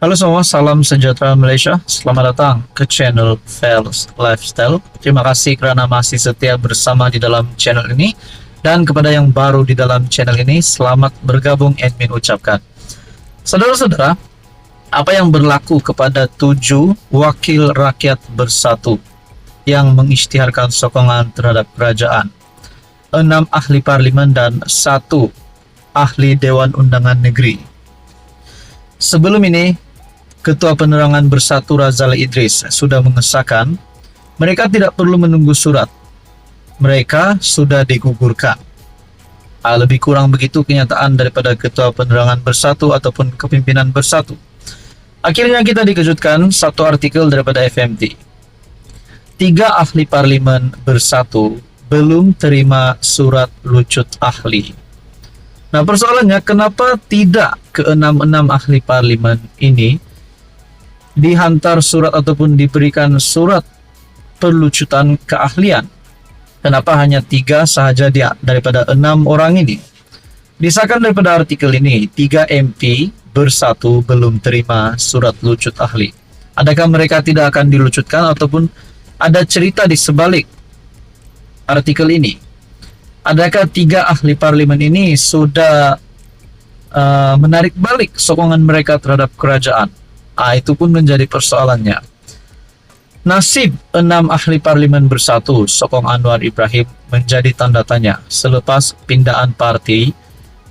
Halo semua, salam sejahtera Malaysia. Selamat datang ke channel Fels Lifestyle. Terima kasih kerana masih setia bersama di dalam channel ini. Dan kepada yang baru di dalam channel ini, selamat bergabung admin ucapkan. Saudara-saudara, apa yang berlaku kepada 7 wakil rakyat bersatu yang mengisytiharkan sokongan terhadap kerajaan, 6 ahli parlimen dan 1 ahli Dewan Undangan Negeri. Sebelum ini, Ketua Penerangan Bersatu Razali Idris sudah mengesahkan mereka tidak perlu menunggu surat. Mereka sudah digugurkan. Lebih kurang begitu kenyataan daripada Ketua Penerangan Bersatu ataupun Kepimpinan Bersatu. Akhirnya kita dikejutkan satu artikel daripada FMT. 3 ahli parlimen bersatu belum terima surat lucut ahli. Nah, persoalannya kenapa tidak ke-6 ahli parlimen ini dihantar surat ataupun diberikan surat perlucutan keahlian? Kenapa hanya 3 sahaja daripada 6 orang ini? Disahkan daripada artikel ini, 3 MP bersatu belum terima surat lucut ahli. Adakah mereka tidak akan dilucutkan ataupun ada cerita di sebalik artikel ini? Adakah 3 ahli parlimen ini sudah menarik balik sokongan mereka terhadap kerajaan? Itu pun menjadi persoalannya. Nasib 6 ahli parlimen bersatu sokong Anwar Ibrahim menjadi tanda tanya selepas pindaan parti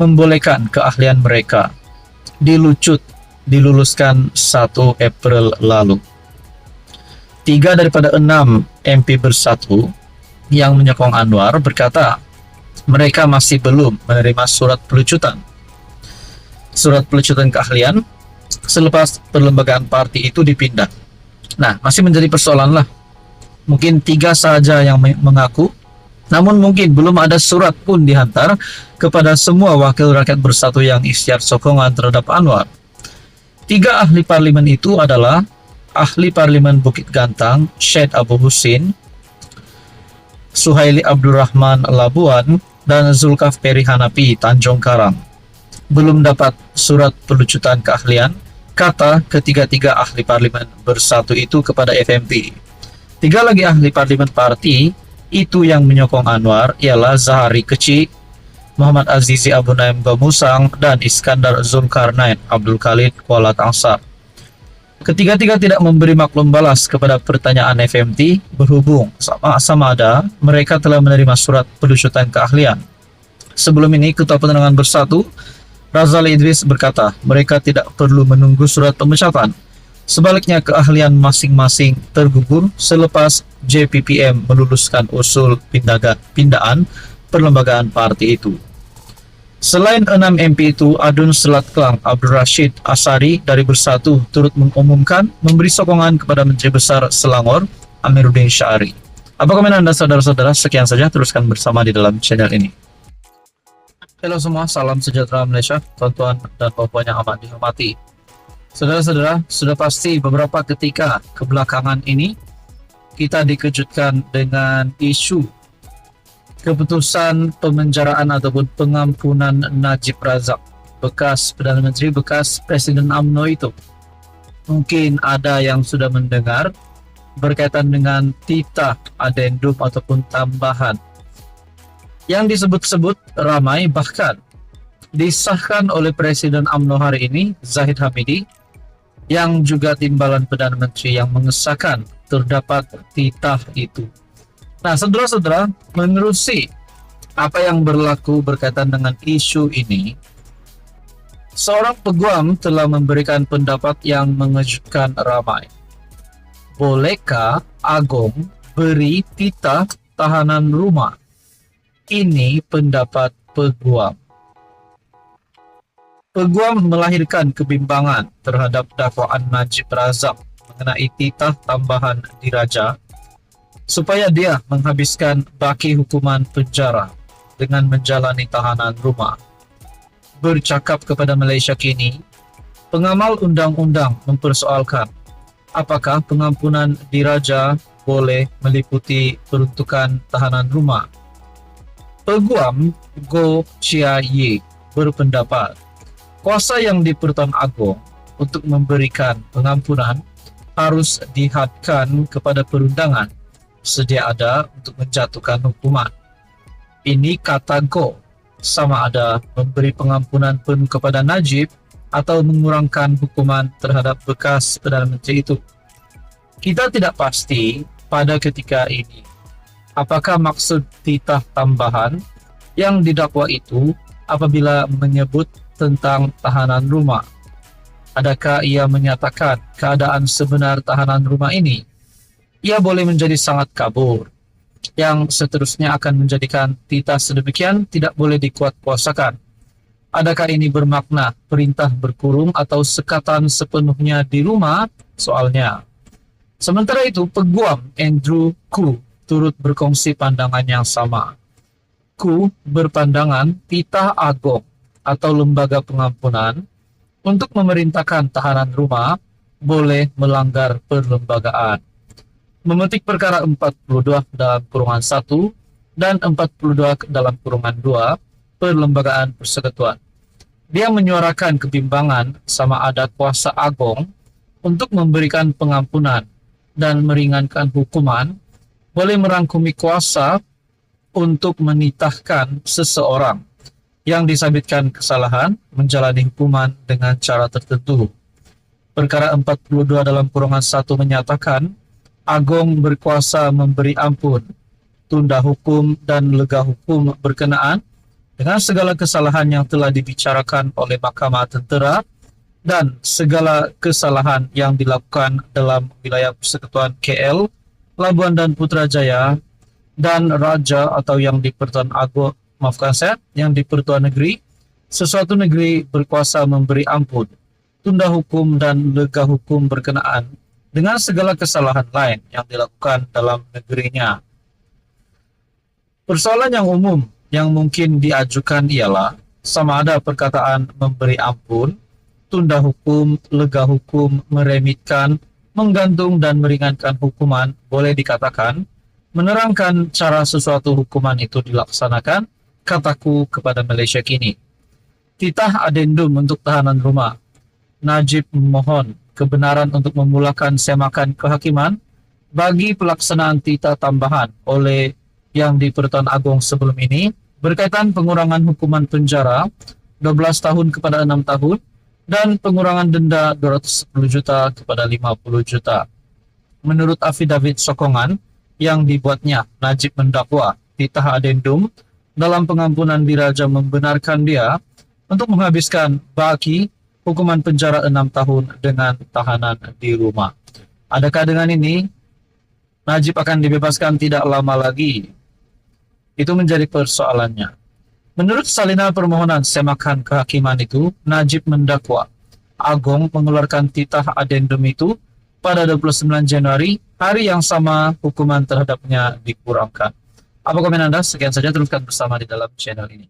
membolehkan keahlian mereka diluluskan 1 April lalu. 3 daripada 6 MP bersatu yang menyokong Anwar berkata mereka masih belum menerima surat pelucutan keahlian selepas perlembagaan parti itu dipindah. Nah, masih menjadi persoalan lah. Mungkin 3 sahaja yang mengaku, namun mungkin belum ada surat pun dihantar kepada semua wakil rakyat bersatu yang isytiar sokongan terhadap Anwar. 3 ahli parlimen itu adalah ahli parlimen Bukit Gantang Syed Abu Husin, Suhaili Abdurrahman Labuan, dan Zulkafli Hanafi Tanjung Karang. Belum dapat surat perlucutan keahlian, kata ketiga-tiga ahli parlimen bersatu itu kepada FMT. 3 lagi ahli parlimen parti itu yang menyokong Anwar ialah Zahari Kecik, Muhammad Azizi Abu Naim Gamusang, dan Iskandar Zulkarnain Abdul Khalid Kuala Kangsar. Ketiga-tiga tidak memberi maklum balas kepada pertanyaan FMT berhubung sama ada mereka telah menerima surat perlucutan keahlian. Sebelum ini, Ketua Penerangan Bersatu Razali Idris berkata mereka tidak perlu menunggu surat pemecatan. Sebaliknya, keahlian masing-masing tergugur selepas JPPM meluluskan usul pindaan perlembagaan parti itu. Selain 6 MP itu, Adun Selat Kelang Abdul Rashid Asari dari Bersatu turut mengumumkan memberi sokongan kepada Menteri Besar Selangor Amiruddin Syari. Apa komen Anda saudara-saudara? Sekian saja, teruskan bersama di dalam channel ini. Halo semua, salam sejahtera Malaysia, tuan-tuan dan puan-puan yang amat dihormati. Saudara-saudara, sudah pasti beberapa ketika kebelakangan ini kita dikejutkan dengan isu keputusan pemenjaraan ataupun pengampunan Najib Razak, bekas Perdana Menteri, bekas Presiden UMNO itu. Mungkin ada yang sudah mendengar berkaitan dengan titah adendum ataupun tambahan yang disebut-sebut ramai, bahkan disahkan oleh Presiden UMNO hari ini, Zahid Hamidi, yang juga timbalan Perdana Menteri yang mengesahkan terdapat titah itu. Nah, saudara-saudara, menerusi apa yang berlaku berkaitan dengan isu ini, seorang peguam telah memberikan pendapat yang mengejutkan ramai. Bolehkah Agong beri titah tahanan rumah? Ini pendapat peguam. Peguam melahirkan kebimbangan terhadap dakwaan Najib Razak mengenai titah tambahan diraja supaya dia menghabiskan baki hukuman penjara dengan menjalani tahanan rumah. Bercakap kepada Malaysia Kini, pengamal undang-undang mempersoalkan apakah pengampunan diraja boleh meliputi peruntukan tahanan rumah. Peguam Go Chia Ye berpendapat kuasa yang di Pertuan Agong untuk memberikan pengampunan harus dihadkan kepada perundangan sedia ada untuk menjatuhkan hukuman. Ini kata go, sama ada memberi pengampunan penuh kepada Najib atau mengurangkan hukuman terhadap bekas Perdana Menteri itu. Kita tidak pasti pada ketika ini apakah maksud titah tambahan yang didakwa itu apabila menyebut tentang tahanan rumah. Adakah ia menyatakan keadaan sebenar tahanan rumah ini? Ia boleh menjadi sangat kabur, yang seterusnya akan menjadikan titah sedemikian tidak boleh dikuatkuasakan. Adakah ini bermakna perintah berkurung atau sekatan sepenuhnya di rumah? Soalnya. Sementara itu, Peguam Andrew Koo turut berkongsi pandangan yang sama. Koo berpandangan titah agung atau lembaga pengampunan untuk memerintahkan tahanan rumah boleh melanggar perlembagaan. Memetik perkara 42 dalam kurungan 1 dan 42 dalam kurungan 2 Perlembagaan Persekutuan. Dia menyuarakan kebimbangan sama ada kuasa agung untuk memberikan pengampunan dan meringankan hukuman boleh merangkumi kuasa untuk menitahkan seseorang yang disabitkan kesalahan menjalani hukuman dengan cara tertentu. Perkara 42 dalam kurungan 1 menyatakan Agung berkuasa memberi ampun, tunda hukum dan lega hukum berkenaan dengan segala kesalahan yang telah dibicarakan oleh Mahkamah Tentera dan segala kesalahan yang dilakukan dalam wilayah Persekutuan KL, Labuan dan Putrajaya dan Raja atau yang di Pertuan Agong, yang di Pertuan Negeri, sesuatu negeri berkuasa memberi ampun, tunda hukum dan lega hukum berkenaan dengan segala kesalahan lain yang dilakukan dalam negerinya. Persoalan yang umum yang mungkin diajukan ialah sama ada perkataan memberi ampun, tunda hukum, lega hukum, meremitkan, menggantung dan meringankan hukuman boleh dikatakan menerangkan cara sesuatu hukuman itu dilaksanakan. Kataku kepada Malaysia kini. Titah adendum untuk tahanan rumah. Najib memohon kebenaran untuk memulakan semakan kehakiman bagi pelaksanaan titah tambahan oleh yang di Pertuan Agong sebelum ini berkaitan pengurangan hukuman penjara 12 tahun kepada 6 tahun dan pengurangan denda 210 juta kepada 50 juta. Menurut afidavit sokongan yang dibuatnya, Najib mendakwa titah adendum dalam pengampunan diraja membenarkan dia untuk menghabiskan baki hukuman penjara 6 tahun dengan tahanan di rumah. Adakah dengan ini Najib akan dibebaskan tidak lama lagi? Itu menjadi persoalannya. Menurut salinan permohonan semakan kehakiman itu, Najib mendakwa Agong mengeluarkan titah adendum itu pada 29 Januari, hari yang sama hukuman terhadapnya dikurangkan. Apa komen Anda? Sekian saja, teruskan bersama di dalam channel ini.